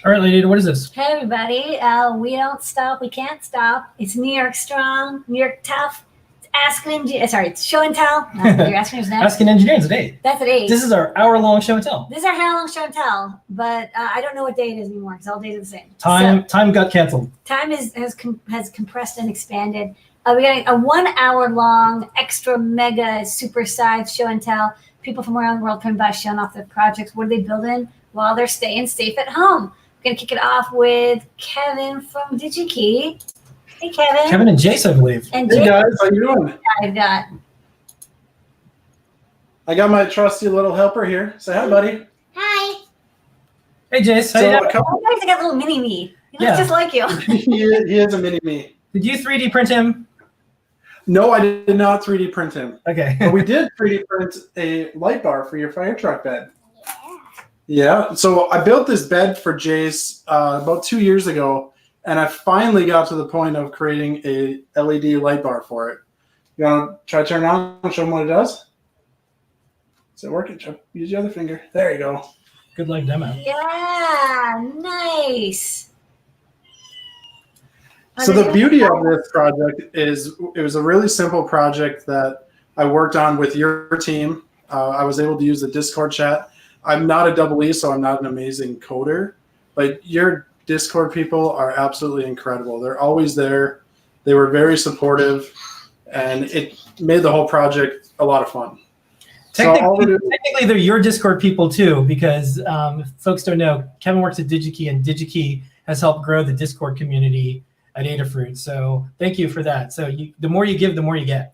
All right, lady, what is this? Hey, everybody. We don't stop. We can't stop. It's New York strong, New York tough. It's show and tell. No, you're asking us next. Asking Engineers at 8. That's at 8. This is our hour-long show and tell. This is our hour-long show and tell, but I don't know what day it is anymore because all days are the same. Time got canceled. Time has compressed and expanded. We're getting a 1 hour long, extra mega supersized show and tell. People from around the world coming by showing off their projects. What are they building while they're staying safe at home? We're going to kick it off with Kevin from DigiKey. Hey, Kevin. Kevin and Jace, I believe. And hey, guys. How you doing? I got my trusty little helper here. Say hi, buddy. Hi. Hey, Jace. How you doing? I got a little mini-me. He looks just like you. he is a mini-me. Did you 3D print him? No, I did not 3D print him. Okay. But we did 3D print a light bar for your fire truck bed. Yeah, so I built this bed for Jace about 2 years ago, and I finally got to the point of creating a LED light bar for it. You want to try to turn it on and show them what it does? Is it working? Use your other finger. There you go. Good luck demo. Yeah, nice. So the beauty of this project is it was a really simple project that I worked on with your team. I was able to use the Discord chat. I'm not a double E, so I'm not an amazing coder, but your Discord people are absolutely incredible. They're always there. They were very supportive, and it made the whole project a lot of fun. Technically, they're your Discord people too, because if folks don't know, Kevin works at DigiKey, and DigiKey has helped grow the Discord community at Adafruit. So thank you for that. So the more you give, the more you get.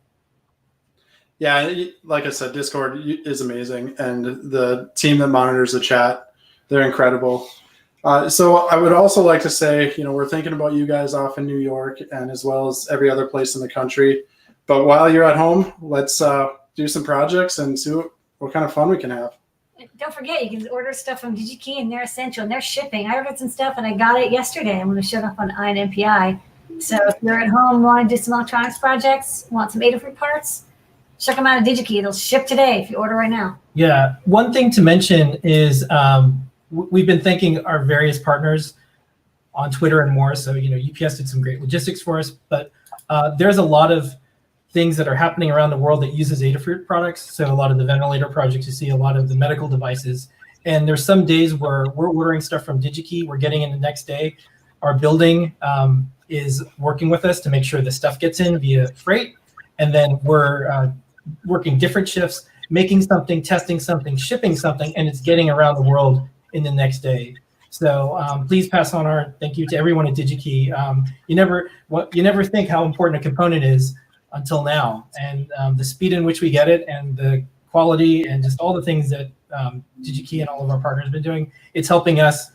Yeah, like I said, Discord is amazing, and the team that monitors the chat, they're incredible. So I would also like to say, we're thinking about you guys off in New York and as well as every other place in the country. But while you're at home, let's do some projects and see what kind of fun we can have. Don't forget, you can order stuff from DigiKey, and they're essential, and they're shipping. I ordered some stuff, and I got it yesterday. I'm going to show it up on INMPI. So if you're at home, want to do some electronics projects, want some Adafruit parts, check them out at DigiKey. It'll ship today if you order right now. Yeah. One thing to mention is we've been thanking our various partners on Twitter and more. So, UPS did some great logistics for us, but there's a lot of things that are happening around the world that uses Adafruit products. So a lot of the ventilator projects you see, a lot of the medical devices. And there's some days where we're ordering stuff from DigiKey, we're getting in the next day. Our building is working with us to make sure the stuff gets in via freight. And then we're working different shifts, making something, testing something, shipping something, and it's getting around the world in the next day. So please pass on our thank you to everyone at DigiKey. You never think how important a component is until now, and the speed in which we get it, and the quality, and just all the things that DigiKey and all of our partners have been doing. It's helping us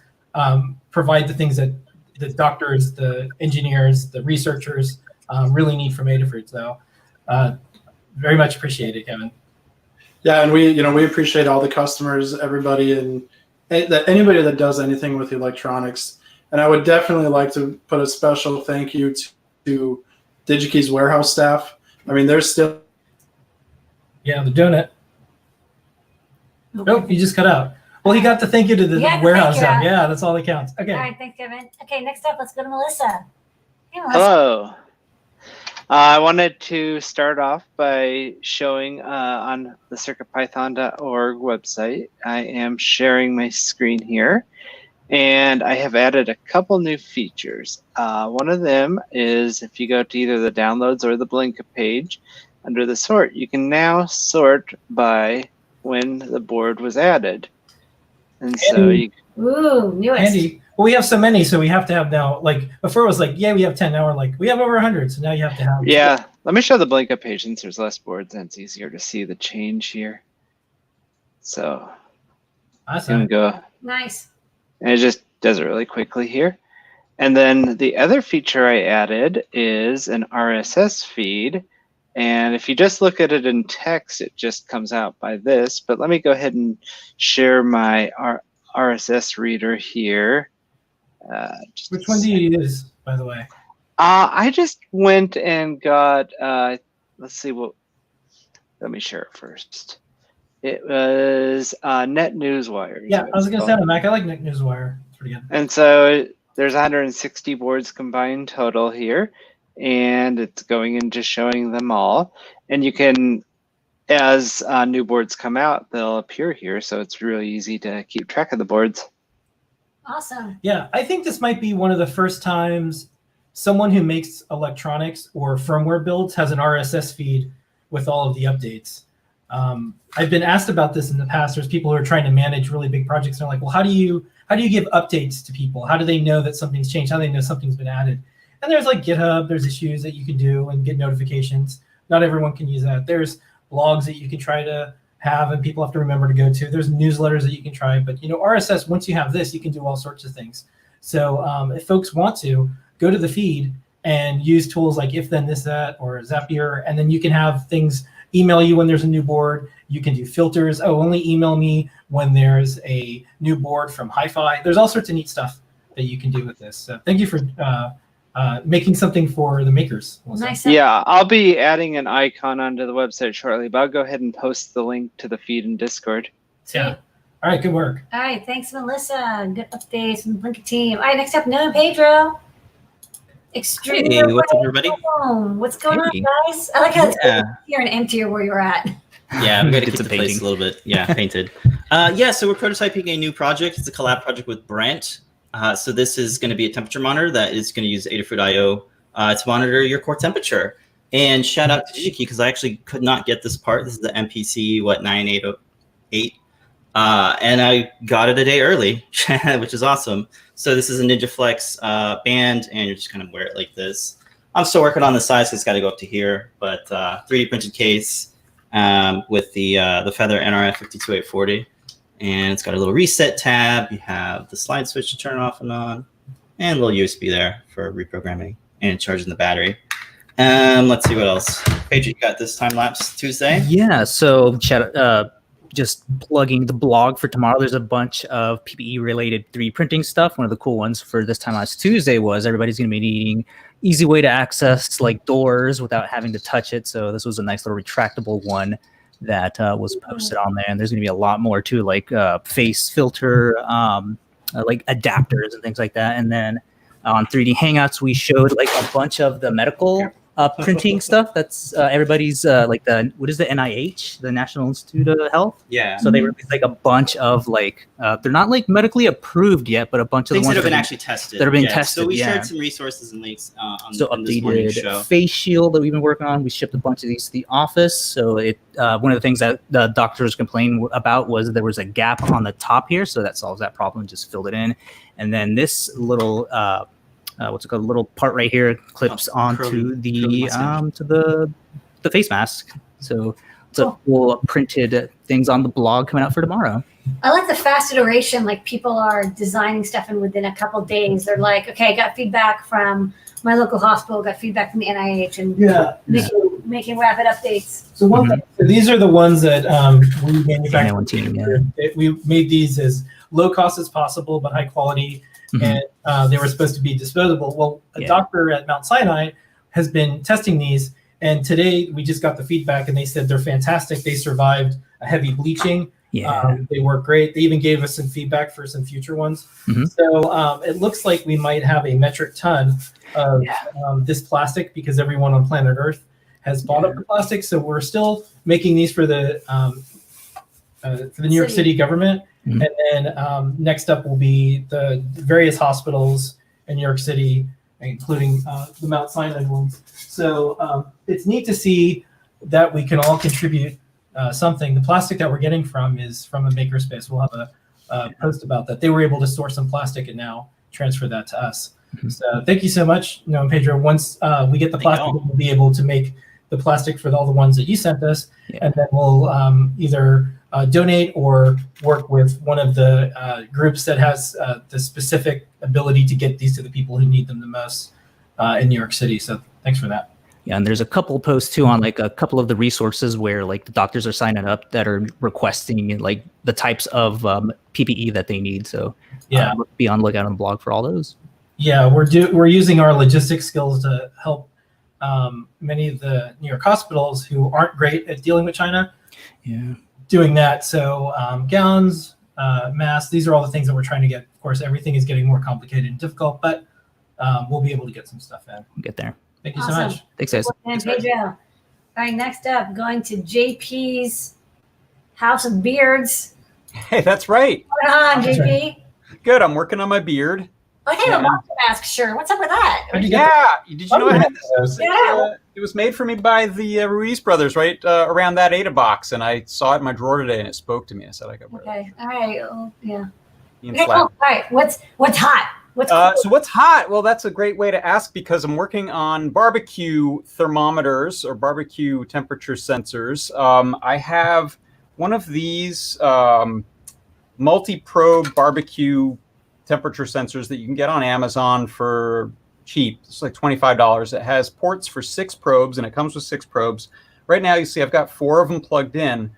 provide the things that the doctors, the engineers, the researchers really need from Adafruit. So very much appreciated, Kevin. Yeah, and we appreciate all the customers, everybody, and anybody that does anything with electronics. And I would definitely like to put a special thank you to DigiKey's warehouse staff. I mean, they're still. Yeah, they're doing it. Okay. Nope, you just cut out. Well, he got to thank you to the warehouse staff. Yeah, that's all that counts. Okay. All right, thanks, Kevin. Okay, next up, let's go to Melissa. Hey, Melissa. Hello. I wanted to start off by showing on the CircuitPython.org website. I am sharing my screen here, and I have added a couple new features. One of them is if you go to either the downloads or the Blinka page, under the sort, you can now sort by when the board was added. And so you. Ooh, newest. Andy, well, we have so many, so we have to have now, like, before it was like, yeah, we have 10, now we're like, we have over 100, so now you have to have. Yeah, let me show the Blinka page since there's less boards and it's easier to see the change here. So, awesome. I'm gonna go. Nice. And it just does it really quickly here. And then the other feature I added is an RSS feed. And if you just look at it in text, it just comes out by this. But let me go ahead and share my RSS reader here. Which one do you use, by the way? I just went and got, let's see, let me share it first. It was NetNewsWire. Yeah, I was going to say on the Mac, I like NetNewsWire. It's pretty good. And so there's 160 boards combined total here, and it's going into showing them all. And you can, as new boards come out, they'll appear here. So it's really easy to keep track of the boards. Awesome. Yeah, I think this might be one of the first times someone who makes electronics or firmware builds has an RSS feed with all of the updates. I've been asked about this in the past. There's people who are trying to manage really big projects. And they're like, well, how do you give updates to people? How do they know that something's changed? How do they know something's been added? And there's like GitHub, there's issues that you can do and get notifications. Not everyone can use that. There's blogs that you can try to have and people have to remember to go to. There's newsletters that you can try, but RSS, once you have this, you can do all sorts of things. So if folks want to, go to the feed and use tools like if then this that or Zapier, and then you can have things email you when there's a new board. You can do filters. Oh, only email me when there's a new board from Hi-Fi. There's all sorts of neat stuff that you can do with this. So thank you for making something for the makers. Nice. Yeah, I'll be adding an icon onto the website shortly, but I'll go ahead and post the link to the feed in Discord. Sweet. Yeah. All right, good work. All right, thanks, Melissa. Good updates from the Blinka team. All right, next up, Noah and Pedro. Extreme. Hey, what's up, everybody? What's going on, Hey. guys? I like how it's Yeah. here and emptier where you're at. Yeah, we got to Did keep some the place painting. a little bit. Yeah, painted. Yeah, so we're prototyping a new project. It's a collab project with Brent. So this is going to be a temperature monitor that is going to use Adafruit IO to monitor your core temperature. And shout out to Jiki because I actually could not get this part. This is the MPC 9808. And I got it a day early, which is awesome. So this is a NinjaFlex band, and you're just going to wear it like this. I'm still working on the size, so it's got to go up to here. But 3D printed case with the Feather NRF 52840, and it's got a little reset tab. You have the slide switch to turn off and on, and a little USB there for reprogramming and charging the battery. Let's see what else. Paige, you got this time lapse Tuesday? Yeah, so just plugging the blog for tomorrow. There's a bunch of PPE related 3D printing stuff. One of the cool ones for this time last Tuesday was everybody's going to be needing easy way to access like doors without having to touch it. So this was a nice little retractable one that was posted on there. And there's going to be a lot more too, like face filter, like adapters and things like that. And then on 3D Hangouts, we showed like a bunch of the medical printing stuff. That's everybody's like what is the NIH, the National Institute of Health? Yeah. So they released like a bunch of like they're not like medically approved yet, but a bunch of Things the ones that have been actually tested. that are being Yeah, tested. So we yeah. shared some resources and links on So in this morning's show. updated face shield that we've been working on. We shipped a bunch of these to the office. So it one of the things that the doctors complained about was there was a gap on the top here. So that solves that problem. Just filled it in, and then this little. What's it called? A little part right here clips onto curly the mustache. to the face mask. So it's a cool printed things on the blog coming out for tomorrow. I like the fast iteration. Like people are designing stuff, and within a couple of days, they're like, "Okay, I got feedback from my local hospital, got feedback from the NIH," and making rapid updates. So so these are the ones that we manufactured. One team, yeah. We made these as low cost as possible, but high quality. And they were supposed to be disposable. Well, a doctor at Mount Sinai has been testing these, and today we just got the feedback, and they said they're fantastic. They survived a heavy bleaching. Yeah. They work great. They even gave us some feedback for some future ones. So it looks like we might have a metric ton of this plastic because everyone on planet Earth has bought up the plastic. So we're still making these for the New York City government. And then next up will be the various hospitals in New York City, including the Mount Sinai ones. So it's neat to see that we can all contribute something. The plastic that we're getting from is from a makerspace. We'll have a post about that. They were able to source some plastic and now transfer that to us. So thank you so much, Pedro. Once we get the plastic, we'll be able to make the plastic for all the ones that you sent us, and then we'll either donate or work with one of the groups that has the specific ability to get these to the people who need them the most in New York City. So thanks for that. Yeah, and there's a couple posts too on like a couple of the resources where like the doctors are signing up that are requesting like the types of PPE that they need. So be on the lookout on the blog for all those. Yeah, we're using our logistics skills to help many of the New York hospitals who aren't great at dealing with China. Yeah. Doing that. So gowns, mass. These are all the things that we're trying to get. Of course, everything is getting more complicated and difficult, but we'll be able to get some stuff in. We'll get there. Thank you so Awesome. much. Thanks, guys. And Pedro. All right, next up, going to JP's House of Beards. Hey, that's right. What's going on, That's JP? Good. I'm working on my beard. I have a monster mask shirt. What's up with that? How'd you get Yeah. Did you know I had this? Yeah. It was made for me by the Ruiz brothers, right around that Ada box, and I saw it in my drawer today, and it spoke to me. I said I got rid of it. Okay. All right. Oh, yeah. Ian Okay, Slap. cool. All right. What's hot? What's cool? So what's hot? Well, that's a great way to ask because I'm working on barbecue thermometers or barbecue temperature sensors. I have one of these multi-probe barbecue temperature sensors that you can get on Amazon for cheap. It's like $25. It has ports for 6 probes, and it comes with 6 probes. Right now, you see I've got 4 of them plugged in.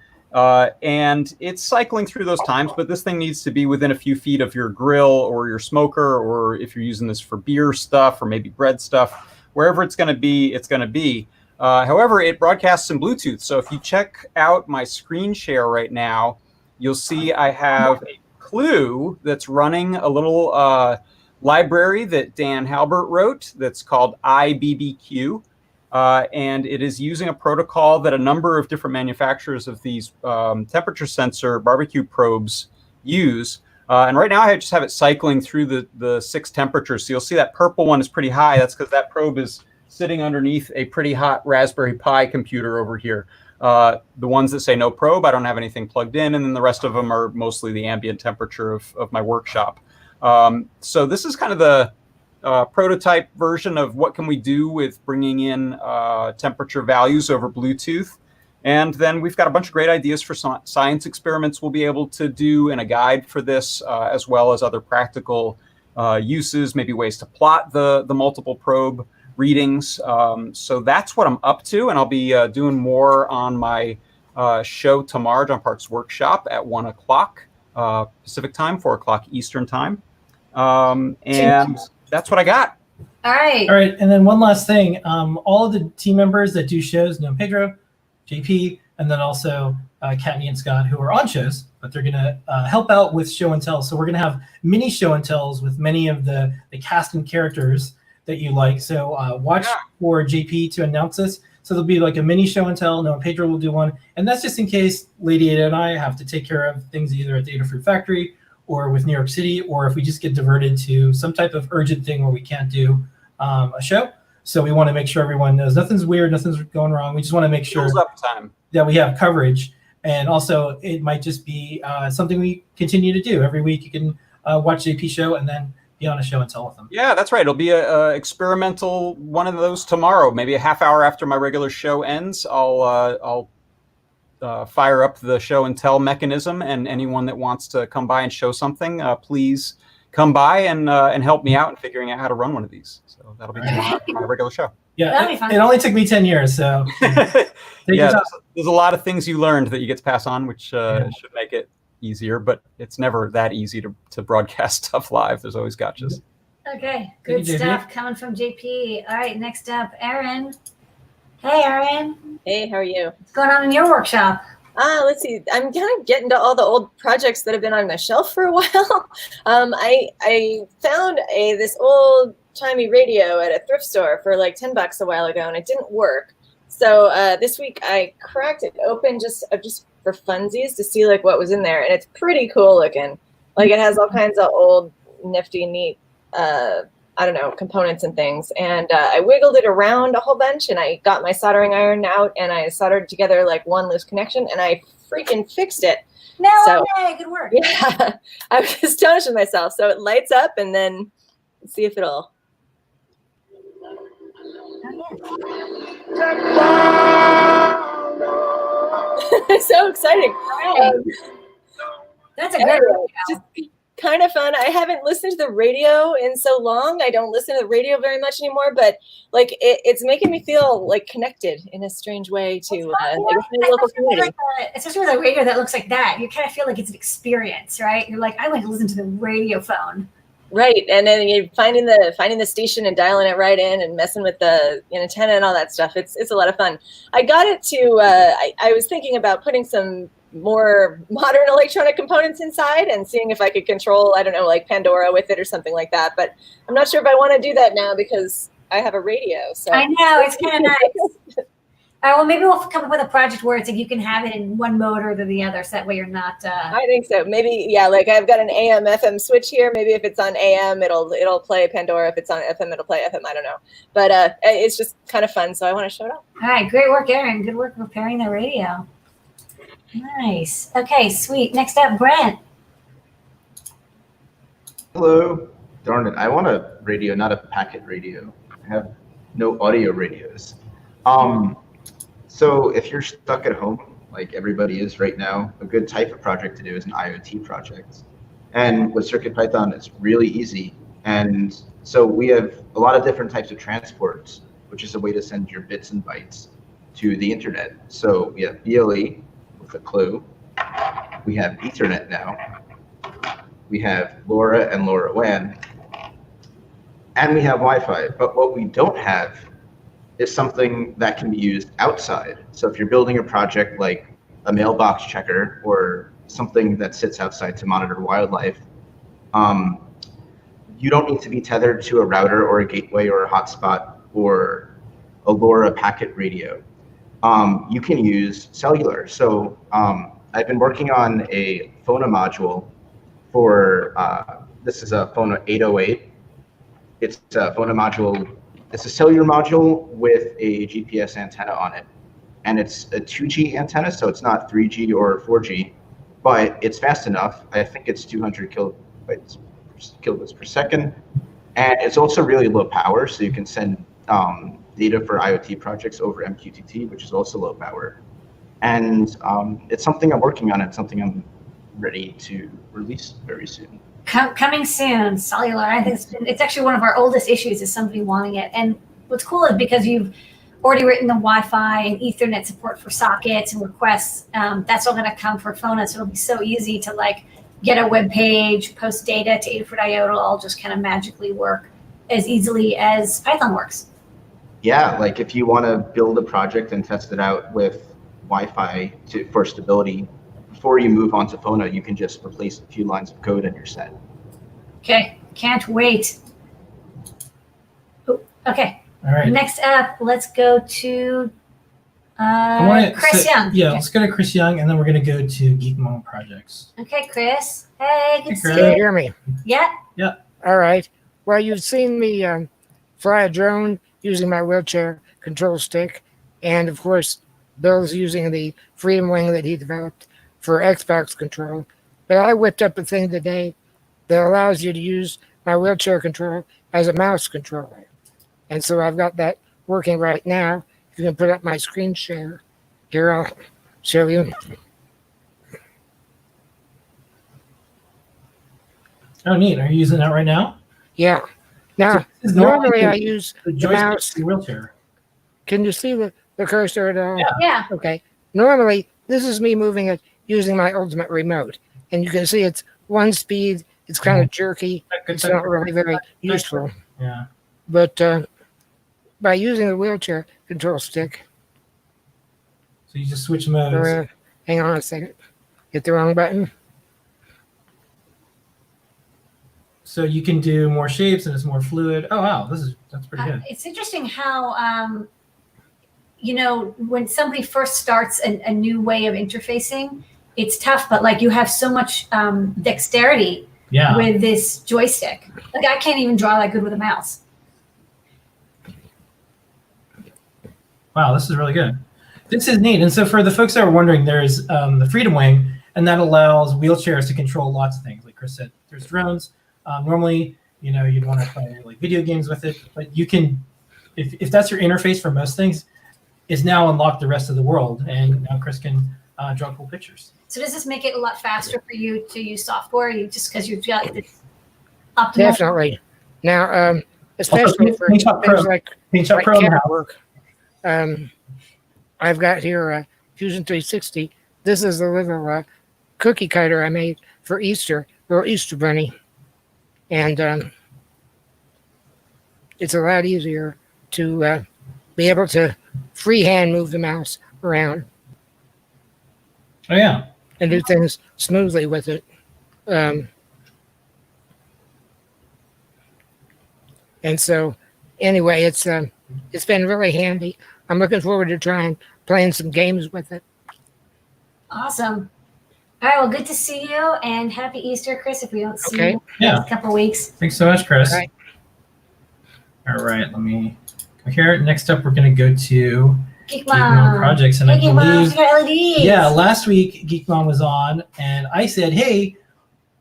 And it's cycling through those times, but this thing needs to be within a few feet of your grill or your smoker, or if you're using this for beer stuff or maybe bread stuff, wherever it's going to be, it's going to be. However, it broadcasts in Bluetooth. So if you check out my screen share right now, you'll see I have a clue that's running a little library that Dan Halbert wrote that's called IBBQ. And it is using a protocol that a number of different manufacturers of these temperature sensor barbecue probes use. And right now I just have it cycling through the 6 temperatures. So you'll see that purple one is pretty high. That's because that probe is sitting underneath a pretty hot Raspberry Pi computer over here. The ones that say no probe, I don't have anything plugged in. And then the rest of them are mostly the ambient temperature of my workshop. So this is kind of the prototype version of what can we do with bringing in temperature values over Bluetooth. And then we've got a bunch of great ideas for science experiments we'll be able to do in a guide for this, as well as other practical uses, maybe ways to plot the multiple probe readings. So that's what I'm up to. And I'll be doing more on my show tomorrow, John Park's workshop at 1 o'clock Pacific time, 4 o'clock Eastern time. And that's what I got. All right. All right, and then one last thing. All of the team members that do shows, Pedro, JP, and then also Kattni and Scott, who are on shows, but they're going to help out with show and tell. So we're going to have mini show and tells with many of the cast and characters that you like. So watch for JP to announce this. So there'll be like a mini show and tell. Noah Pedro will do one. And that's just in case Lady Ada and I have to take care of things either at the Adafruit factory or with New York City, or if we just get diverted to some type of urgent thing where we can't do a show. So we want to make sure everyone knows nothing's weird, nothing's going wrong. We just want to make sure that we have coverage. And also, it might just be something we continue to do. Every week you can watch JP show and then be on a show and tell with them. Yeah, that's right. It'll be a experimental one of those tomorrow. Maybe a half hour after my regular show ends, I'll fire up the show and tell mechanism, and anyone that wants to come by and show something, please come by and help me out in figuring out how to run one of these. So that'll be tomorrow for my regular show. Yeah, That'll be fun. it only took me 10 years, so Yeah, there's a lot of things you learned that you get to pass on, which should make it easier, but it's never that easy to broadcast stuff live. There's always gotchas. Okay. Thank Good you, JP. stuff coming from JP. All right. Next up, Aaron. Hey, Aaron. Hey, how are you? What's going on in your workshop? Let's see. I'm kind of getting to all the old projects that have been on my shelf for a while. I found this old timey radio at a thrift store for like $10 a while ago, and it didn't work. So this week I cracked it open just for funsies to see like what was in there, and it's pretty cool looking. Like it has all kinds of old, nifty, neat, components and things. And I wiggled it around a whole bunch, and I got my soldering iron out, and I soldered together like one loose connection, and I freaking fixed it. No So- way. Good work. Yeah, I was astonished with myself. So it lights up, and then let's see if it'll. It's so exciting. That's a good Anyway, one. just kind of fun. I haven't listened to the radio in so long. I don't listen to the radio very much anymore, but like it's making me feel like connected in a strange way to my local community. Especially with a radio that looks like that, you kind of feel like it's an experience, right? You're like, I went to listen to the radio phone. Right, and then you're finding the station and dialing it right in and messing with the antenna and all that stuff. It's a lot of fun. I got it to. I was thinking about putting some more modern electronic components inside and seeing if I could control, I don't know, like Pandora with it or something like that. But I'm not sure if I want to do that now because I have a radio. So I know, it's kind of nice. Well, maybe we'll come up with a project where it's like you can have it in one mode or the other, so that way you're not. I think so. Maybe, yeah, like I've got an AM FM switch here. Maybe if it's on AM, it'll play Pandora. If it's on FM, it'll play FM. I don't know. But it's just kind of fun, so I want to show it off. All right, great work, Aaron. Good work repairing the radio. Nice. Okay, sweet. Next up, Brent. Hello. Darn it. I want a radio, not a packet radio. I have no audio radios. So if you're stuck at home, like everybody is right now, a good type of project to do is an IoT project. And with CircuitPython, it's really easy. And so we have a lot of different types of transports, which is a way to send your bits and bytes to the internet. So we have BLE with a clue. We have Ethernet now. We have LoRa and LoRaWAN. And we have Wi-Fi. But what we don't have is something that can be used outside. So if you're building a project like a mailbox checker or something that sits outside to monitor wildlife, you don't need to be tethered to a router or a gateway or a hotspot or a LoRa packet radio. You can use cellular. So I've been working on a FONA module for, this is a FONA 808. It's a FONA module. It's a cellular module with a GPS antenna on it. And it's a 2G antenna, so it's not 3G or 4G, but it's fast enough. I think it's 200 kilobits per second. And it's also really low power, so you can send data for IoT projects over MQTT, which is also low power. And it's something I'm working on. It's something I'm ready to release very soon. Coming soon, cellular. I think it's actually one of our oldest issues is somebody wanting it. And what's cool is because you've already written the Wi-Fi and Ethernet support for sockets and requests, that's all going to come for FONA. So it'll be so easy to like get a web page, post data to Adafruit.io. It'll all just kind of magically work as easily as Python works. Yeah, like if you want to build a project and test it out with Wi-Fi for stability, before you move on to FONA, you can just replace a few lines of code and you're set. Okay, can't wait. Ooh, okay, All right. next up, let's go to Chris Young. Yeah, Okay. let's go to Chris Young, and then we're going to go to Geek Mom Projects. Okay, Chris. Hey, good to Chris. see Can you you. hear me? Yeah. All right. Well, you've seen me fly a drone using my wheelchair control stick, and of course, Bill's using the Freedom Wing that he developed for Xbox control. But I whipped up a thing today that allows you to use my wheelchair control as a mouse controller. And so I've got that working right now. You can put up my screen share. Here, I'll show you. Oh, neat. Are you using that right now? Yeah. Now, This is normally the- I use the the joystick mouse. to the wheelchair. Can you see the cursor at all? Yeah. Yeah. Okay. Normally, this is me moving it using my Ultimate Remote. And you can see it's one speed. It's kind of jerky. It's not really very useful. Yeah. But by using the wheelchair control stick, So you just switch modes. hang on a second, hit the wrong button. So you can do more shapes and it's more fluid. Oh, wow. That's pretty good. It's interesting how, when somebody first starts a new way of interfacing, it's tough, but like you have so much dexterity Yeah. with this joystick. Like I can't even draw that good with a mouse. Wow, this is really good. This is neat. And so for the folks that are wondering, there's the Freedom Wing, and that allows wheelchairs to control lots of things. Like Chris said, there's drones. Normally, you'd want to play like video games with it, but you can, if that's your interface for most things, it's now unlocked the rest of the world, and now Chris can draw cool pictures. So does this make it a lot faster for you to use software? Just because you've got this optimal? Definitely. Now, especially for things like Paintshop Pro camera now. work. I've got here Fusion 360. This is the little cookie cutter I made for Easter, little Easter bunny. And it's a lot easier to be able to freehand move the mouse around. Oh yeah. and do things smoothly with it. And so, anyway, it's been really handy. I'm looking forward to playing some games with it. Awesome. All right. Well, good to see you, and happy Easter, Chris. If we don't see Okay. you in a couple weeks. Thanks so much, Chris. All right. All right, let me go here. Next up, we're going to go to Geek Geek Mom projects, and Hey, I Geek Mom, believe, you got LEDs. yeah, last week Geek Mom was on, and I said, "Hey,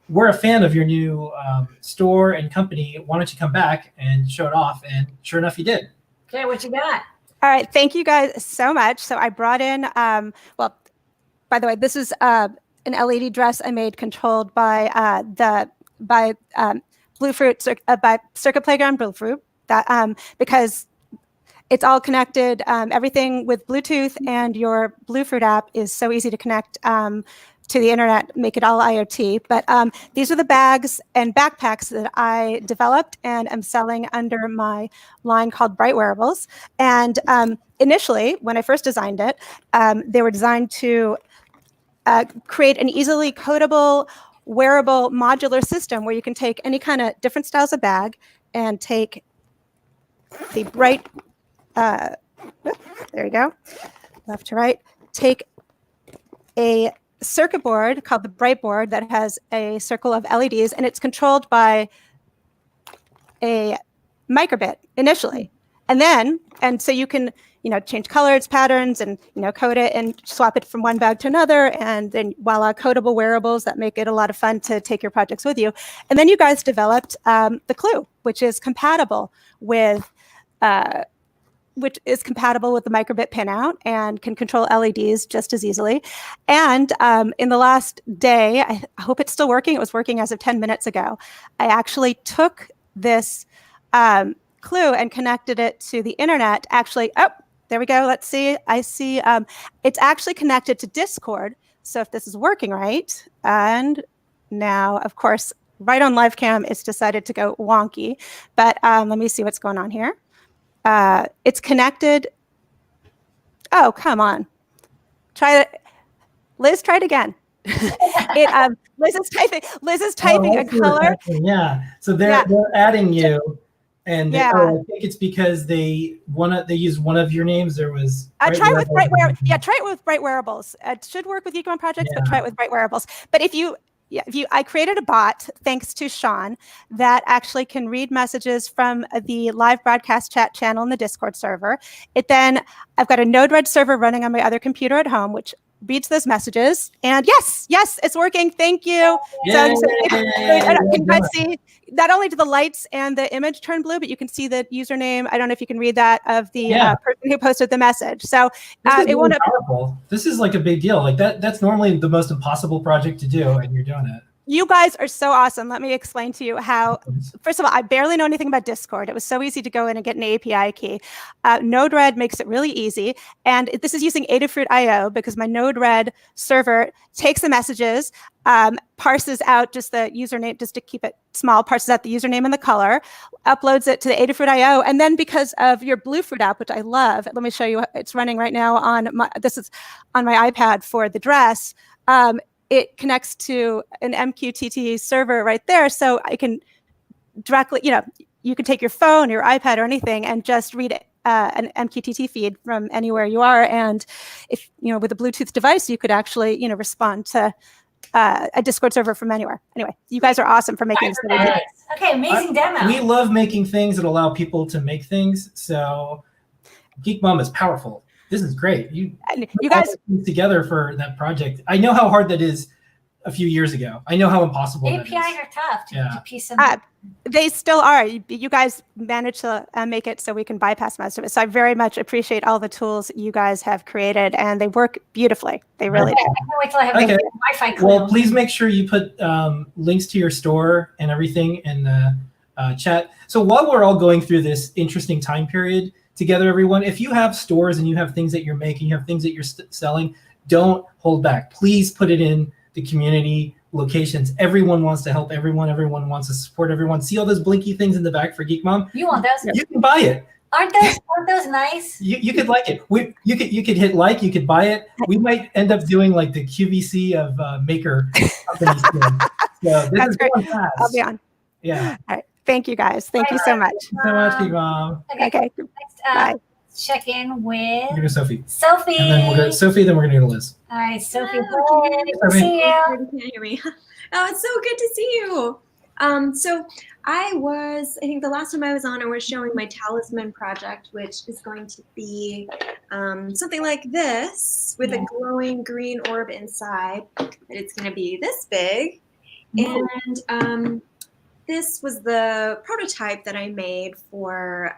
we're a fan of your new store and company. Why don't you come back and show it off?" And sure enough, you did. Okay, what you got? All right, thank you guys so much. So I brought in, well, by the way, this is an LED dress I made controlled by Bluefruit, by Circuit Playground Bluefruit, that because it's all connected. Everything with Bluetooth and your Bluefruit app is so easy to connect to the internet, make it all IoT. But these are the bags and backpacks that I developed and am selling under my line called Bright Wearables. And initially, when I first designed it, they were designed to create an easily codable, wearable, modular system where you can take any kind of different styles of bag and take the Bright, there you go, left to right, take a circuit board called the Bright board that has a circle of LEDs, and it's controlled by a microbit initially. And so you can, change colors, patterns, and, code it and swap it from one bag to another. And then voila, codable wearables that make it a lot of fun to take your projects with you. And then you guys developed the Clue, which is compatible with the microbit pinout and can control LEDs just as easily. And in the last day, I hope it's still working. It was working as of 10 minutes ago. I actually took this Clue and connected it to the internet. Actually, oh, there we go. Let's see. I see it's actually connected to Discord. So if this is working right, and now, of course, right on live cam, it's decided to go wonky. But let me see what's going on here. It's connected. Oh, come on. Try it. Liz, try it again. Liz is typing a color. Yeah. So they're adding you. And yeah. I think it's because they use one of your names. There was try it with Bright Wearables. Yeah, try it with Bright Wearables. It should work with Geek projects, but try it with Bright Wearables. But I created a bot, thanks to Sean, that actually can read messages from the live broadcast chat channel in the Discord server. I've got a Node-RED server running on my other computer at home, which reads those messages. And yes, it's working. Thank you. So can you guys see? Not only do the lights and the image turn blue, but you can see the username. I don't know if you can read that of the person who posted the message. So it won't. Powerful. This is like a big deal. Like that's normally the most impossible project to do, and you're doing it. You guys are so awesome. Let me explain to you how, first of all, I barely know anything about Discord. It was so easy to go in and get an API key. Node-RED makes it really easy. And this is using Adafruit IO because my Node-RED server takes the messages, parses out just the username, just to keep it small, parses out the username and the color, uploads it to the Adafruit IO. And then because of your Bluefruit app, which I love, let me show you, it's running right now on this is on my iPad for the dress. It connects to an MQTT server right there. So I can directly, you can take your phone, your iPad or anything and just read an MQTT feed from anywhere you are. And if, with a Bluetooth device, you could actually, respond to a Discord server from anywhere. Anyway, you guys are awesome for making this. Okay, amazing demo. We love making things that allow people to make things. So Geek Mom is powerful. This is great. You guys together for that project. I know how hard that is a few years ago. I know how impossible APIs are tough to piece them. They still are. You guys managed to make it so we can bypass most of it. So I very much appreciate all the tools you guys have created, and they work beautifully. They really do. I can't wait till I have the Wi-Fi clue. Well, please make sure you put links to your store and everything in the chat. So while we're all going through this interesting time period together, everyone, if you have stores and you have things that you're making, you have things that you're selling, don't hold back. Please put it in the community locations. Everyone wants to help everyone. Everyone wants to support everyone. See all those blinky things in the back for Geek Mom? You want those? You can buy it. Aren't those nice? You could like it. You could hit like. You could buy it. We might end up doing like the QVC of maker companies. So this That's is great. going fast. I'll be on. Yeah. All right. Thank you guys. Thank you so much. Thank you so much, Big Mom. Okay. Next Bye. up, check in We're with gonna go Sophie. Sophie. And then we'll go Sophie. Then we're gonna go to Liz. All right, Sophie. Hello. Good to see you. You can't hear me. Oh, it's so good to see you. So I think the last time I was on, I was showing my talisman project, which is going to be something like this with a glowing green orb inside. It's going to be this big. And this was the prototype that I made for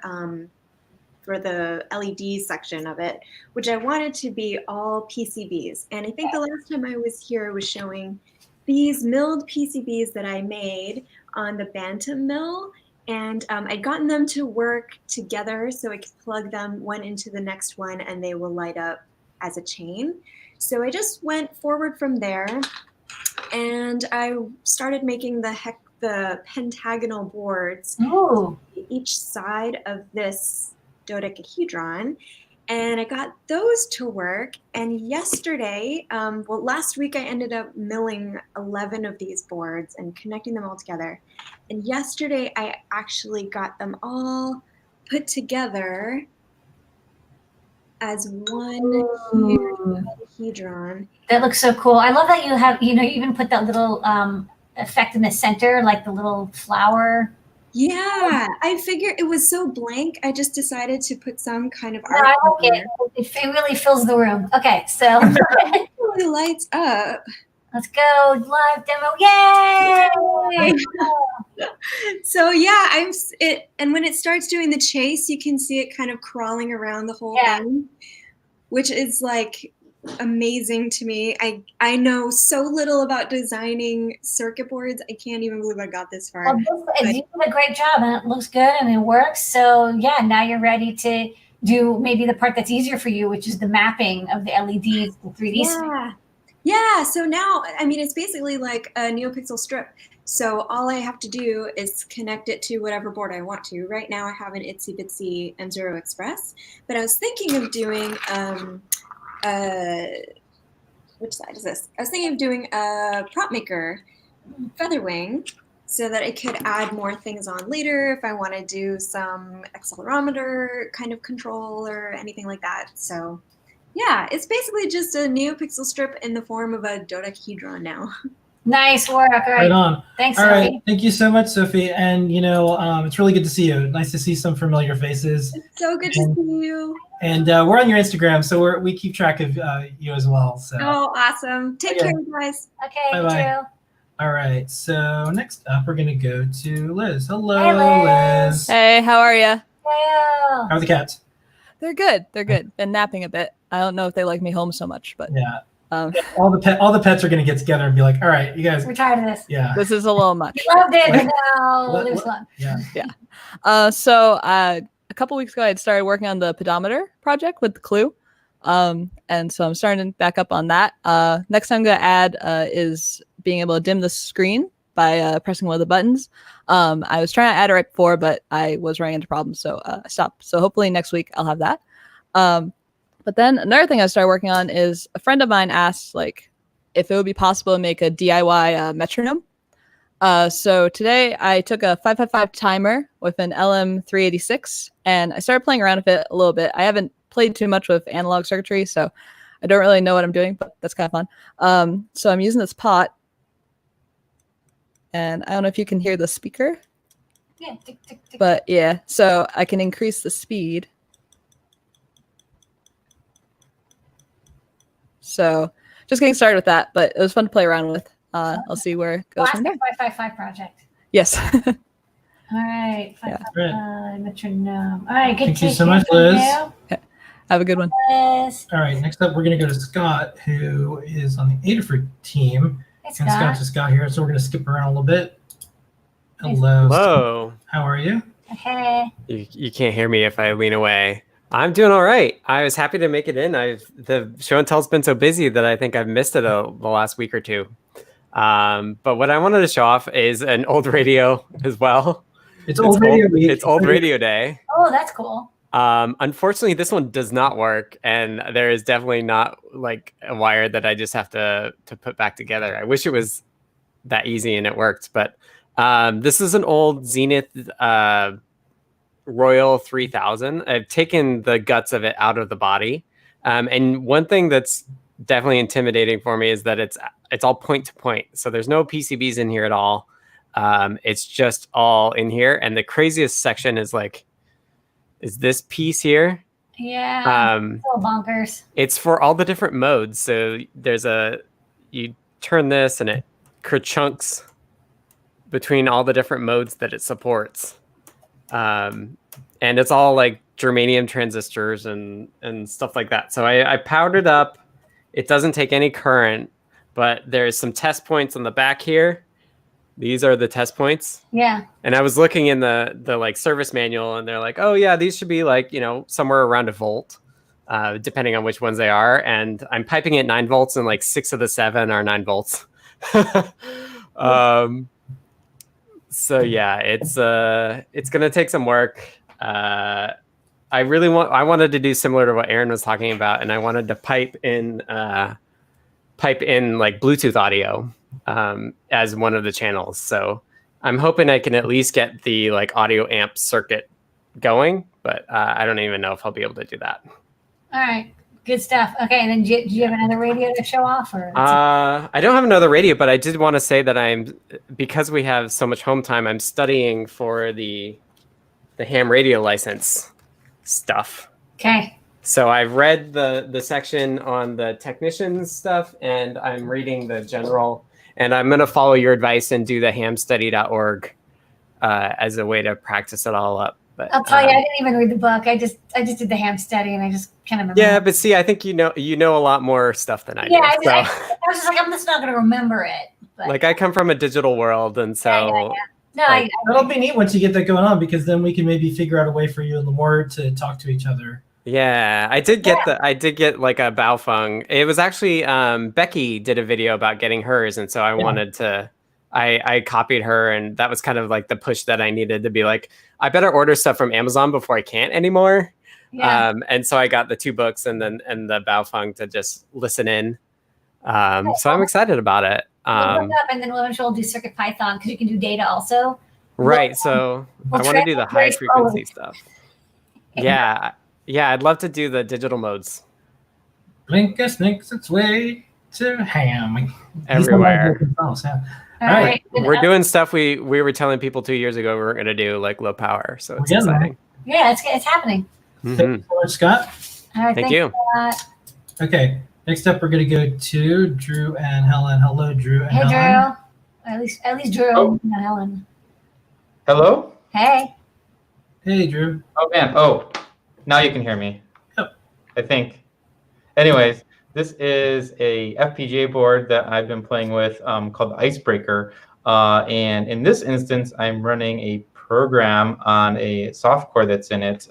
the LED section of it, which I wanted to be all PCBs. And I think the last time I was here, I was showing these milled PCBs that I made on the Bantam mill. And I'd gotten them to work together so I could plug them one into the next one and they will light up as a chain. So I just went forward from there and I started making the pentagonal boards each side of this dodecahedron. And I got those to work. And yesterday, last week I ended up milling 11 of these boards and connecting them all together. And yesterday I actually got them all put together as one huge dodecahedron. That looks so cool. I love that you have, you even put that little effect in the center, like the little flower. Yeah, I figured it was so blank. I just decided to put some kind of No, art. I like it. It really fills the room. Okay, so It really lights up. let's go live demo. Yay! So yeah, and when it starts doing the chase, you can see it kind of crawling around the whole thing, which is like amazing to me. I know so little about designing circuit boards. I can't even believe I got this far. Well, you did a great job, and it looks good, and it works. So yeah, now you're ready to do maybe the part that's easier for you, which is the mapping of the LEDs, the 3D. Yeah. So now, I mean, it's basically like a NeoPixel strip. So all I have to do is connect it to whatever board I want to. Right now I have an itsy bitsy M0 Express, but I was thinking of doing, which side is this? I was thinking of doing a prop maker Featherwing so that I could add more things on later if I want to do some accelerometer kind of control or anything like that. So yeah, it's basically just a NeoPixel strip in the form of a dodecahedron now. Nice work. All right. Right on. Thanks, All Sophie. right. Thank you so much, Sophie. And it's really good to see you. Nice to see some familiar faces. It's so good to see you. And we're on your Instagram, so we keep track of you as well. So. Oh, awesome. Take care, guys. Okay, Bye-bye. you too. All right. So next up, we're going to go to Liz. Hello, Hey, Liz. Hey, how are you? Well, How are the cats? They're good. They're good. Been napping a bit. I don't know if they like me home so much, but Yeah. um, All the pets are going to get together and be like, all right, you guys. we're tired of this. Yeah. this is a little much. We loved it, What? but now What- there's what- fun. Yeah. So a couple weeks ago, I had started working on the pedometer project with the Clue. And so I'm starting back up on that. Next thing I'm going to add is being able to dim the screen by pressing one of the buttons. I was trying to add it right before, but I was running into problems, so I stopped. So hopefully next week I'll have that. But then another thing I started working on is a friend of mine asked if it would be possible to make a DIY metronome. So today I took a 555 timer with an LM386 and I started playing around with it a little bit. I haven't played too much with analog circuitry, so I don't really know what I'm doing, but that's kind of fun. So I'm using this pot, and I don't know if you can hear the speaker, Yeah, tick, tick, tick. but yeah, so I can increase the speed. So just getting started with that, but it was fun to play around with. I'll see where it goes from Classic there. 555 project. Yes. All right. Yeah. 555 metronome. All right. Good Thank to you so hear much, from Liz. you. Have a good one. Liz. All right. Next up, we're going to go to Scott, who is on the Adafruit team. Hey, And Scott Scott. just got here, so we're going to skip around a little bit. Hello. Hello. How are you? Hey. You can't hear me if I lean away. I'm doing all right. I was happy to make it in. The show and tell's been so busy that I think I've missed it the last week or two. But what I wanted to show off is an old radio as well. It's old radio week. It's old radio day. Oh, that's cool. Unfortunately, this one does not work, and there is definitely not like a wire that I just have to put back together. I wish it was that easy and it worked, but this is an old Zenith Royal 3000. I've taken the guts of it out of the body, and one thing that's definitely intimidating for me is that it's all point to point, so there's no PCBs in here at all. It's just all in here, and the craziest section is this piece here. Yeah, little bonkers. It's for all the different modes. So you turn this and it chunks between all the different modes that it supports. And it's all like germanium transistors and stuff like that. So I powdered up. It doesn't take any current, but there's some test points on the back here. These are the test points. Yeah. And I was looking in the like service manual, and they're like, oh yeah, these should be like, somewhere around a volt, depending on which ones they are. And I'm piping at 9 volts, and like 6 of the 7 are 9 volts. So yeah, it's gonna take some work. I wanted to do similar to what Aaron was talking about, and I wanted to pipe in like Bluetooth audio as one of the channels. So I'm hoping I can at least get the like audio amp circuit going, but I don't even know if I'll be able to do that. All right, good stuff. Okay, and then do you have another radio to show off? Or I don't have another radio, but I did want to say that because we have so much home time, I'm studying for the ham radio license stuff. Okay. So I've read the section on the technicians stuff, and I'm reading the general, and I'm going to follow your advice and do the hamstudy.org as a way to practice it all up. But I'll tell you, I didn't even read the book. I just did the ham study, and I just kind of remember. Yeah, but see, I think you know a lot more stuff than I do. I So. I was just like, I'm just not going to remember it. But. Like I come from a digital world, and so No, that'll be neat once you get that going on, because then we can maybe figure out a way for you and Lamore to talk to each other. Yeah, I did get like a Baofeng. It was actually Becky did a video about getting hers, and so I wanted to. I copied her, and that was kind of like the push that I needed to be like, I better order stuff from Amazon before I can't anymore. Yeah. And so I got the 2 books and the Baofeng to just listen in. So I'm excited about it. We'll look up, and then we'll eventually do CircuitPython, because you can do data also. Right. So I want to do the high frequency stuff. Yeah. Yeah, I'd love to do the digital modes. Blinka sneaks its way to ham. Everywhere. All right. We're doing stuff we were telling people 2 years ago we were going to do, like low power. So it's exciting. Yeah, it's happening. Thank you so much, Scott. All right, Thank you. Okay, next up we're going to go to Drew and Helen. Hello, Drew and Helen. Drew. At least Drew, not Helen. Hello? Hey. Hey, Drew. Oh, man. Oh, now you can hear me. Yep. I think. Anyways, this is a FPGA board that I've been playing with called the Icebreaker. And in this instance, I'm running a program on a softcore that's in it.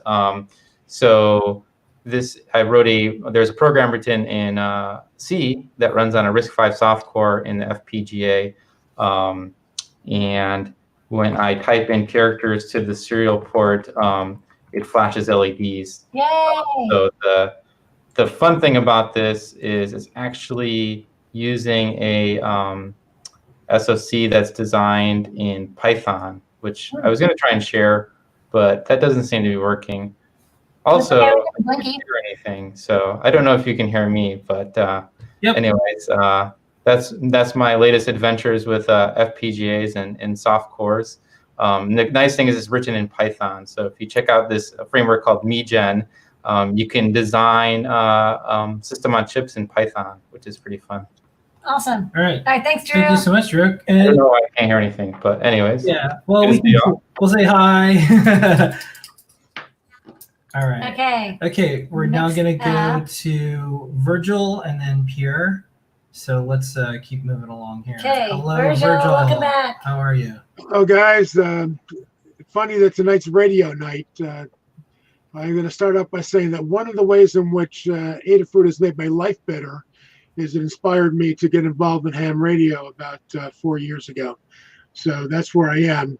So there's a program written in C that runs on a RISC-V softcore in the FPGA. And when I type in characters to the serial port, it flashes LEDs. Yay! So the fun thing about this is it's actually using a SoC that's designed in Python, which I was going to try and share, but that doesn't seem to be working. Also, I can't hear anything, so I don't know if you can hear me, but anyways, that's my latest adventures with FPGAs and soft cores. The nice thing is it's written in Python, so if you check out this framework called MeGen, you can design system on chips in Python, which is pretty fun. Awesome. All right. Thanks, Drew. Thank you so much, Drew. I don't know why I can't hear anything, but anyways. Yeah, well, we'll say hi. All right. Okay, we're now going to go to Virgil and then Pierre. So let's keep moving along here. Okay, hello, Virgil, welcome back. How are you? Oh, guys, funny that tonight's radio night. I'm going to start off by saying that one of the ways in which Adafruit has made my life better is it inspired me to get involved in ham radio about 4 years ago. So that's where I am.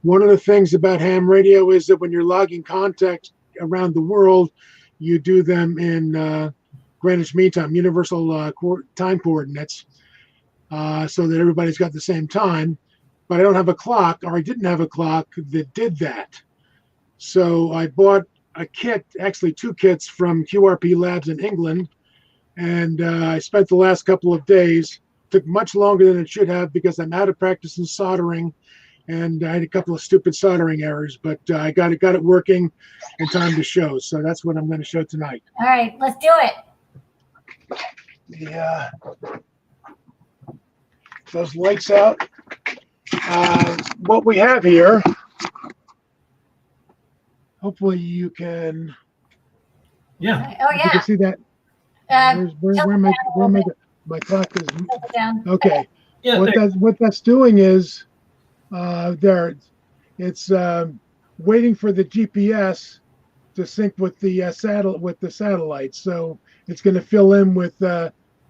One of the things about ham radio is that when you're logging content around the world, you do them in Greenwich Mean Time, universal time coordinates, so that everybody's got the same time. But I don't have a clock, or I didn't have a clock that did that. So I bought a kit, actually 2 kits from QRP Labs in England, and I spent the last couple of days. Took much longer than it should have because I'm out of practice in soldering, and I had a couple of stupid soldering errors, but I got it working in time to show. So that's what I'm going to show tonight. All right, let's do it. Yeah. Those lights out. What we have here, hopefully you can. Yeah. Oh You yeah. can see that. Where am I? My clock is. Okay. Yeah, What that's doing is, it's waiting for the GPS to sync with the satellite. So it's going to fill in with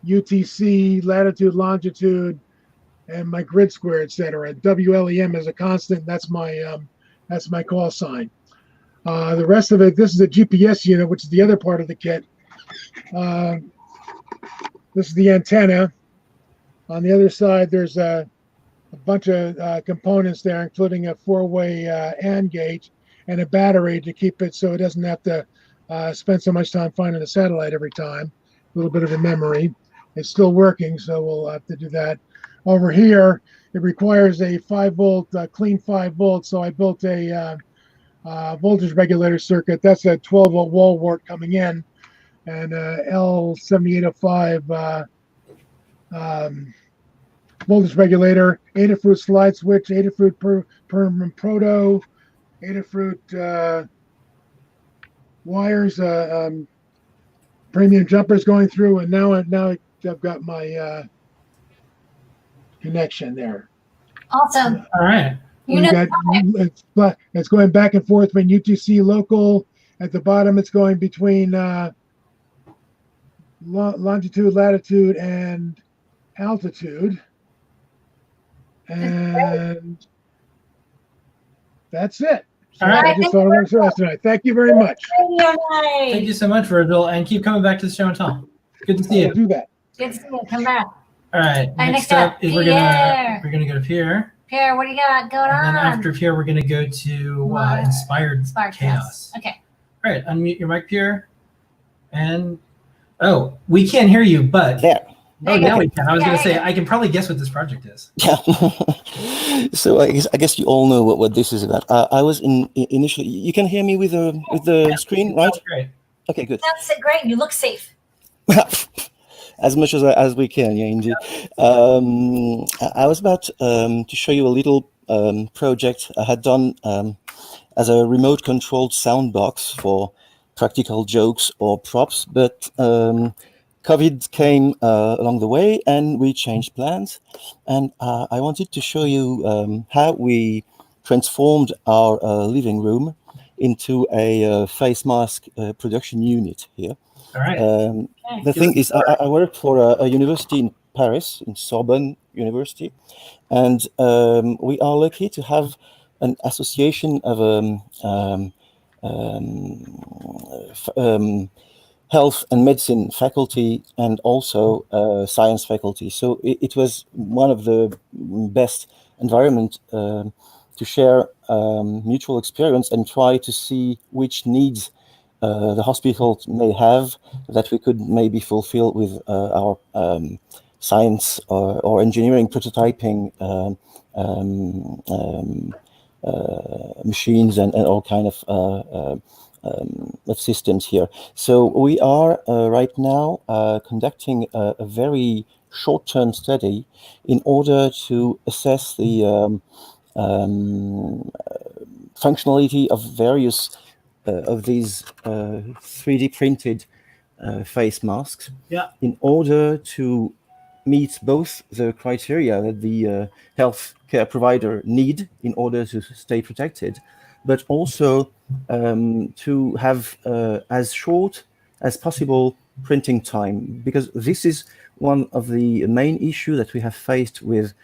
UTC, latitude, longitude, and my grid square, etc. WLEM is a constant. That's my call sign. The rest of it, this is a GPS unit, which is the other part of the kit. This is the antenna. On the other side, there's a bunch of components there, including a 4-way AND gate and a battery to keep it so it doesn't have to spend so much time finding the satellite every time. A little bit of a memory. It's still working, so we'll have to do that. Over here, it requires a 5-volt, clean 5 volts, so I built a voltage regulator circuit. That's a 12-volt wall wart coming in, and L7805 voltage regulator, Adafruit slide switch, Adafruit Proto, Adafruit wires, premium jumpers going through, and now I've got my connection there. Awesome. All right. It's going back and forth between UTC local. At the bottom, it's going between longitude, latitude, and altitude. And that's it. So All right. I just thought I was interested tonight. Thank you very much. Thank you so much, Virgil, and keep coming back to the show and tell. Good to see you. I'll do that. Good to see you. Come back. All right. right, Next next up up, is we're gonna go to Pierre, Pierre, what do you got going and then on? after Pierre, we're gonna go to Inspired Chaos. Okay. All right, unmute your mic, Pierre. And we can't hear you, but now we can. I was gonna say I can probably guess what this project is. Yeah. So I guess you all know what this is about. I was initially. You can hear me with the screen, right? That's great. Okay, good. That's great. You look safe. As much as we can, yeah, indeed. I was about to show you a little project I had done as a remote-controlled sound box for practical jokes or props, but COVID came along the way, and we changed plans. And I wanted to show you how we transformed our living room into a face mask production unit here. All right. The thing is, I work for a university in Paris, in Sorbonne University, and we are lucky to have an association of health and medicine faculty and also science faculty. So it was one of the best environment to share mutual experience and try to see which needs the hospital may have that we could maybe fulfill with our science or engineering prototyping machines and all kind of systems here. So we are right now conducting a very short-term study in order to assess the functionality of various of these 3D printed face masks, in order to meet both the criteria that the healthcare provider need in order to stay protected, but also to have as short as possible printing time, because this is one of the main issues that we have faced with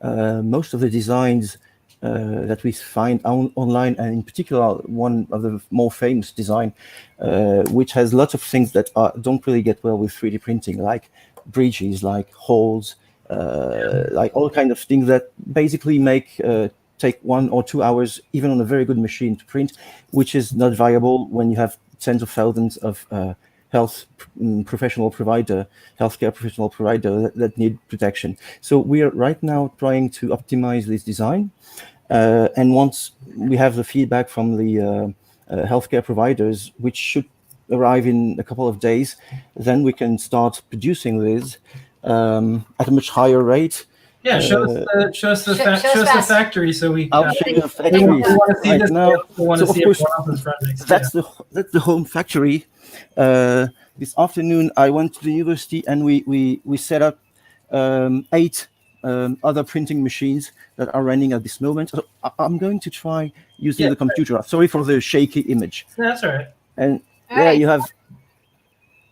most of the designs that we find online, and in particular one of the more famous design, which has lots of things that don't really get well with 3D printing, like bridges, like holes, like all kinds of things that basically take 1 or 2 hours, even on a very good machine, to print, which is not viable when you have tens of thousands of healthcare professional provider that need protection. So we are right now trying to optimize this design, and once we have the feedback from the healthcare providers, which should arrive in a couple of days, then we can start producing this at a much higher rate. Yeah, show us the factory so we. I'll show you the factory we want to see right this. now. We want So to of see course, everyone else's projects. that's the home factory. This afternoon, I went to the university and we set up 8 other printing machines that are running at this moment. So I'm going to try using the computer. Sorry for the shaky image. That's all right. And there you have.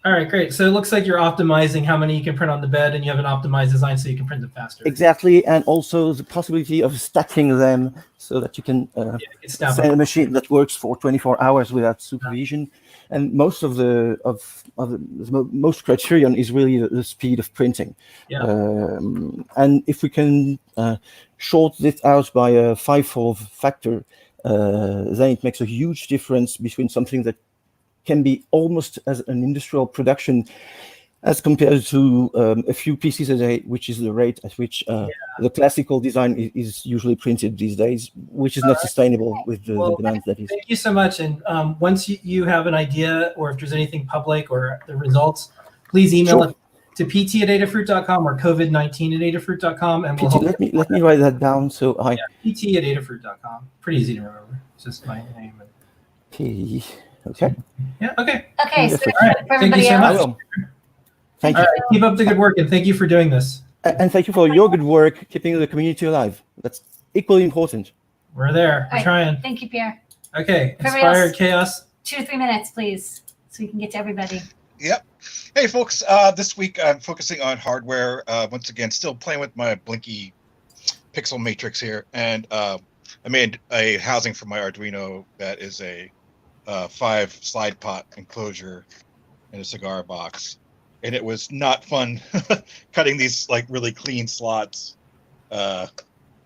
All right, great. So it looks like you're optimizing how many you can print on the bed, and you have an optimized design so you can print them faster. Exactly, and also the possibility of stacking them so that you can send a machine that works for 24 hours without supervision. And most of the most criterion is really the speed of printing. Yeah. And if we can short this out by a 5-fold factor, then it makes a huge difference between something that can be almost as an industrial production as compared to a few pieces a day, which is the rate at which the classical design is usually printed these days, which is not sustainable with the demand that is. Thank you so much. And once you have an idea, or if there's anything public or the results, please email it to pt@adafruit.com or covid19@adafruit.com, and we'll let me write that down. So pt@adafruit.com. Pretty easy to remember. It's just my name. P. Okay. Yeah. Okay. Okay. So all right. for Thank you everybody so else. much. Thank All you. right, keep up the good work, and thank you for doing this. And thank you for your good work keeping the community alive. That's equally important. We're there. We're All right. trying. Thank you, Pierre. Okay. For everybody Inspired else, chaos. 2 to 3 minutes, please, so we can get to everybody. Yep. Hey, folks. This week I'm focusing on hardware. Once again, still playing with my blinky pixel matrix here, and I made a housing for my Arduino that is a 5 slide pot enclosure in a cigar box, and it was not fun cutting these like really clean slots, but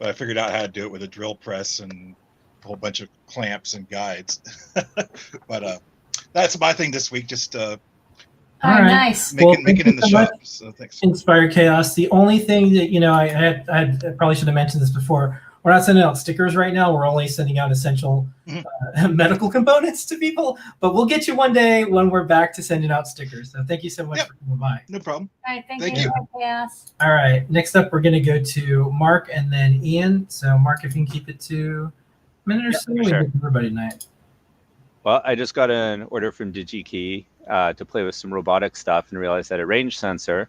I figured out how to do it with a drill press and a whole bunch of clamps and guides. But that's my thing this week, just All right. Nice. Make it in the so shop. much, So thanks. Inspired chaos. The only thing that I probably should have mentioned this before. We're not sending out stickers right now. We're only sending out essential medical components to people. But we'll get you one day when we're back to sending out stickers. So thank you so much for coming by. No problem. All right. Thank Thank you. you. Chaos. All right. Next up, we're going to go to Mark and then Ian. So Mark, if you can keep it to a minute or so, we sure. can get everybody tonight. Well, I just got an order from DigiKey to play with some robotic stuff and realized that a range sensor.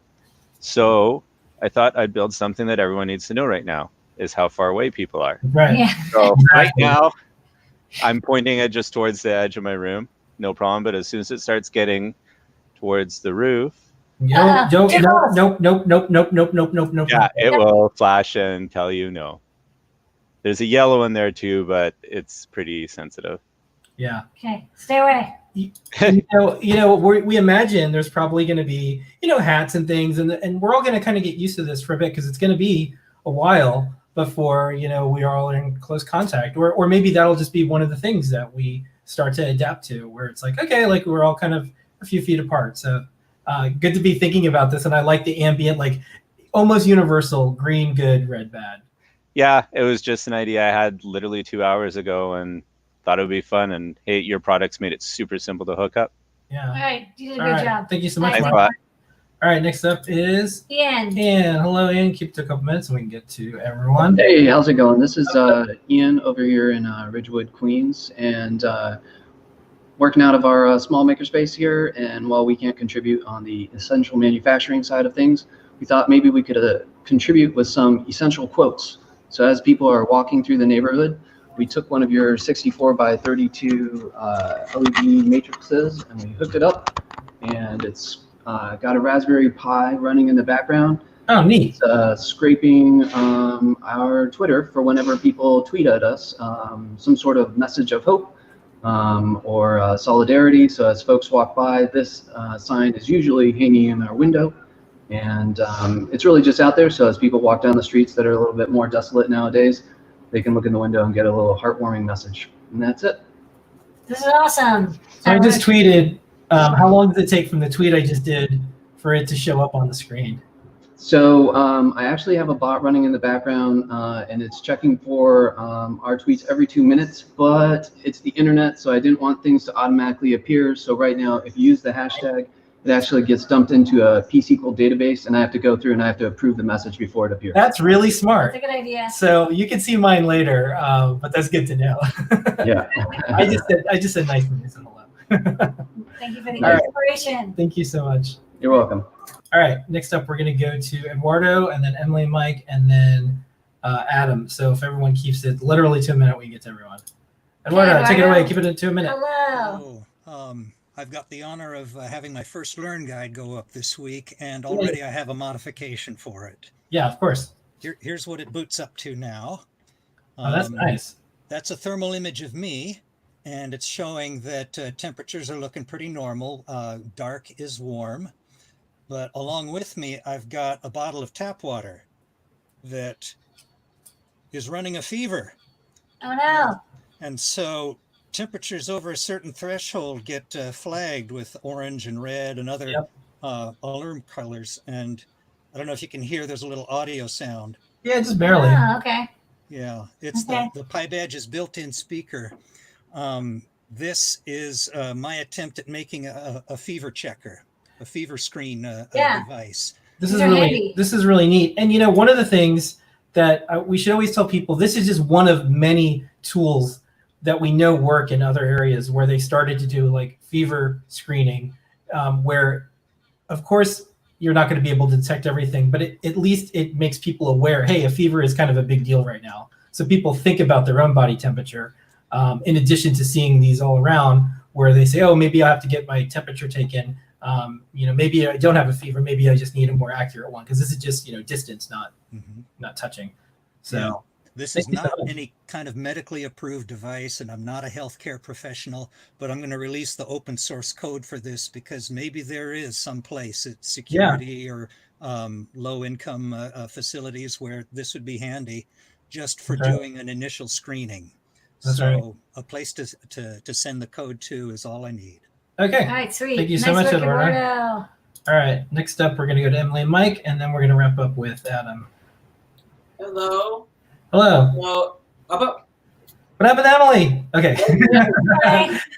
So I thought I'd build something that everyone needs to know right now, is how far away people are. Right. Yeah. So right now, I'm pointing it just towards the edge of my room, no problem. But as soon as it starts getting towards the roof, Nope. yeah, it will flash and tell you no. There's a yellow in there too, but it's pretty sensitive. Yeah. Okay. Stay away. We imagine there's probably going to be, hats and things, and we're all going to kind of get used to this for a bit because it's going to be a while before, we are all in close contact, or maybe that'll just be one of the things that we start to adapt to, where it's like, okay, like we're all kind of a few feet apart. So good to be thinking about this. And I like the ambient, like almost universal green, good, red, bad. Yeah, it was just an idea I had literally 2 hours ago and thought it would be fun. And hey, your products made it super simple to hook up. Yeah. All right. You did a All good right. job. Thank you so much. Nice. Thanks a lot. All right, next up is Ian. Ian. Hello, Ian. Keep it a couple minutes and we can get to everyone. Hey, how's it going? This is Ian over here in Ridgewood, Queens, and working out of our small makerspace here. And while we can't contribute on the essential manufacturing side of things, we thought maybe we could contribute with some essential quotes. So as people are walking through the neighborhood, we took one of your 64 by 32 LED matrices and we hooked it up, and it's got a Raspberry Pi running in the background. Oh, neat. It's scraping our Twitter for whenever people tweet at us some sort of message of hope or solidarity. So as folks walk by, this sign is usually hanging in our window. And it's really just out there. So as people walk down the streets that are a little bit more desolate nowadays, they can look in the window and get a little heartwarming message. And that's it. This is awesome. So I just tweeted, how long does it take from the tweet I just did for it to show up on the screen? So I actually have a bot running in the background, and it's checking for our tweets every 2 minutes, but it's the internet, so I didn't want things to automatically appear. So right now, if you use the hashtag, it actually gets dumped into a P-SQL database, and I have to go through and I have to approve the message before it appears. That's really smart. That's a good idea. So you can see mine later, but that's good to know. Yeah. I just said nice things and hello. Thank you for the All right. inspiration. Thank you so much. You're welcome. All right, next up, we're going to go to Eduardo, and then Emily and Mike, and then Adam. So if everyone keeps it literally to a minute, we can get to everyone. Eduardo, take it away. Keep it to a minute. Hello. I've got the honor of having my first Learn guide go up this week, and already I have a modification for it. Yeah, of course. Here's what it boots up to now. Oh, that's nice. That's a thermal image of me, and it's showing that temperatures are looking pretty normal. Dark is warm. But along with me, I've got a bottle of tap water that is running a fever. Oh, no. And so temperatures over a certain threshold get flagged with orange and red and other alarm colors. And I don't know if you can hear, there's a little audio sound. Yeah, just barely. Oh, okay. Yeah, it's Okay. the Pi Badge's built-in speaker. This is my attempt at making a fever checker. A fever screen device. This is really neat. And you know, one of the things that we should always tell people, this is just one of many tools that we know work in other areas where they started to do like fever screening, where of course you're not going to be able to detect everything, but at least it makes people aware, hey, a fever is kind of a big deal right now. So people think about their own body temperature, in addition to seeing these all around where they say, oh, maybe I have to get my temperature taken. You know, maybe I don't have a fever. Maybe I just need a more accurate one because this is just, you know, distance, not touching. So yeah. This is not any kind of medically approved device, and I'm not a healthcare professional, but I'm going to release the open source code for this because maybe there is some place at security or low income facilities where this would be handy just for doing an initial screening. That's right. A place to send the code to is all I need. Okay. All right, sweet. Thank you so much, work, Eduardo. All right, next up, we're going to go to Emily and Mike, and then we're going to wrap up with Adam. Hello. Hello. Well, What happened to Emily? Okay.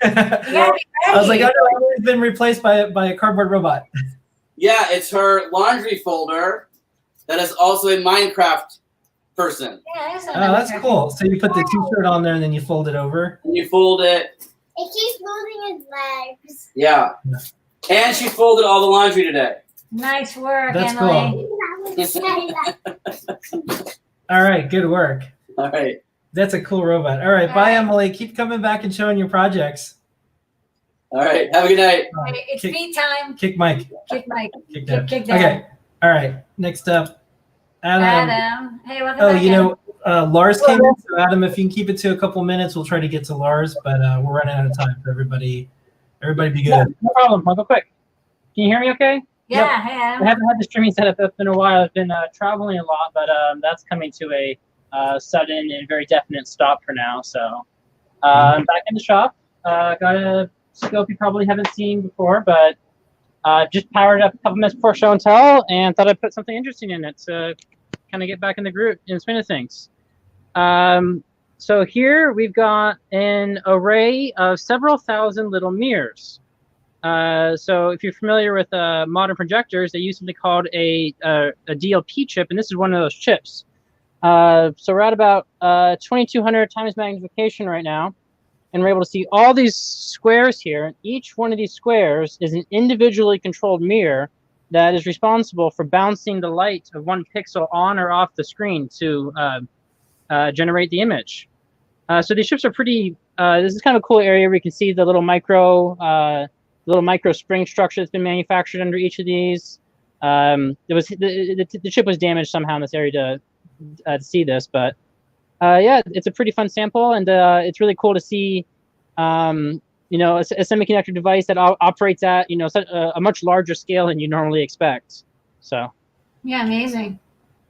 I was like, oh no, Emily's been replaced by a cardboard robot. Yeah, it's her laundry folder that is also a Minecraft person. Yeah, Oh, that's cool. So you put the t-shirt on there and then you fold it over? And you fold it. It keeps moving his legs. Yeah. And she folded all the laundry today. Nice work, That's Emily. All right, good work. All right. That's a cool robot. All right, bye, Emily. Keep coming back and showing your projects. All right, have a good night. It's feed time. Kick Mike. Kick Mike. Kick down. Kick down. Okay. All right. Next up, Adam. Adam. Hey, welcome Oh, back, you know, Lars came in. Hello. So Adam, if you can keep it to a couple minutes, we'll try to get to Lars. But we're running out of time for everybody. Everybody, be good. Yeah, no problem. I'll go quick. Can you hear me okay? Yeah, hey, Adam. I haven't had the streaming set up in a while. I've been traveling a lot, but that's coming to a sudden and very definite stop for now. So I'm back in the shop. Got a scope you probably haven't seen before, but just powered up a couple minutes before show and tell, and thought I'd put something interesting in it to kind of get back in the group in the swing of things. So here we've got an array of several thousand little mirrors. So if you're familiar with modern projectors, they use something called a DLP chip, and this is one of those chips. So we're at about 2200 times magnification right now, and we're able to see all these squares here. And each one of these squares is an individually controlled mirror that is responsible for bouncing the light of one pixel on or off the screen to generate the image. So these chips are pretty, this is kind of a cool area where you can see the little micro spring structure that's been manufactured under each of these. There was the chip was damaged somehow in this area to see this, but yeah, it's a pretty fun sample, and it's really cool to see, you know, a semiconductor device that operates at, you know, such a much larger scale than you normally expect. So. Yeah, amazing.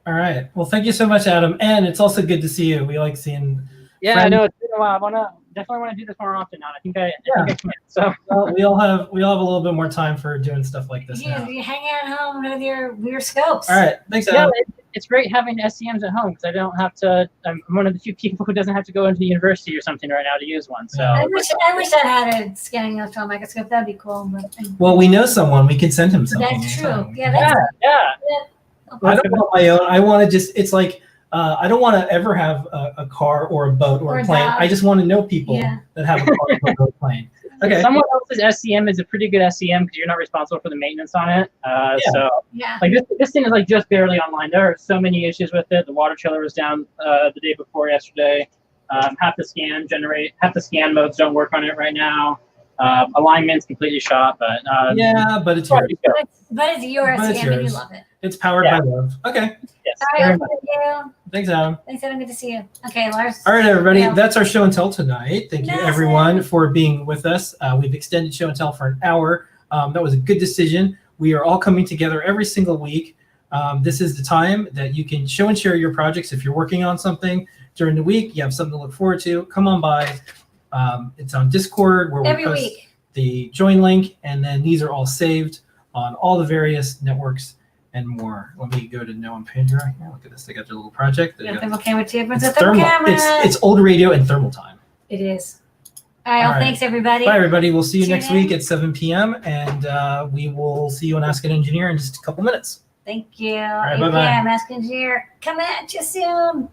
All right. Well, thank you so much, Adam. And it's also good to see you. We like seeing. Yeah, friends. I know it's been a while. I definitely want to do this more often now. I think I can. So well, we all have a little bit more time for doing stuff like this now. You hang out at home with your scopes. All right. Thanks, yeah, Adam. it's great having SCMs at home because I don't have to. I'm one of the few people who doesn't have to go into the university or something right now to use one. So I wish I had a scanning electron microscope. That'd be cool. But well, we know someone. We could send him something. That's true. anytime. Yeah. I don't want my own. I want to just. It's like I don't want to ever have a car or a boat or a plane. I just want to know people that have a car or a plane. Okay. Someone else's SCM is a pretty good SCM because you're not responsible for the maintenance on it. So like this thing is like just barely online. There are so many issues with it. The water chiller was down the day before yesterday. Half the scan modes don't work on it right now. Alignment's completely shot, but but it's yours. But it's your SCM and you love it. It's powered by love. Okay. Yes. All right, thank you. Thanks, Adam. Thanks, Adam. Good to see you. Okay, Lars. All right, everybody. Yeah. That's our show and tell tonight. Thank you, Nice. everyone, for being with us. We've extended show and tell for an hour. That was a good decision. We are all coming together every single week. This is the time that you can show and share your projects. If you're working on something during the week, you have something to look forward to, come on by. It's on Discord where Every we post week. the join link, and then these are all saved on all the various networks and more. Let me go to Noah and Pandora here. Look at this. They got their little project. You got a thermal camera too. Everyone's It's a thermal thermal. camera. It's old radio and thermal time. It is. All right. Well, All right. thanks, everybody. Bye, everybody. We'll see you Tune next in. week at 7 p.m. And we will see you on Ask an Engineer in just a couple minutes. Thank you. right, 8 bye-bye. p.m. Ask Engineer. Coming at you soon.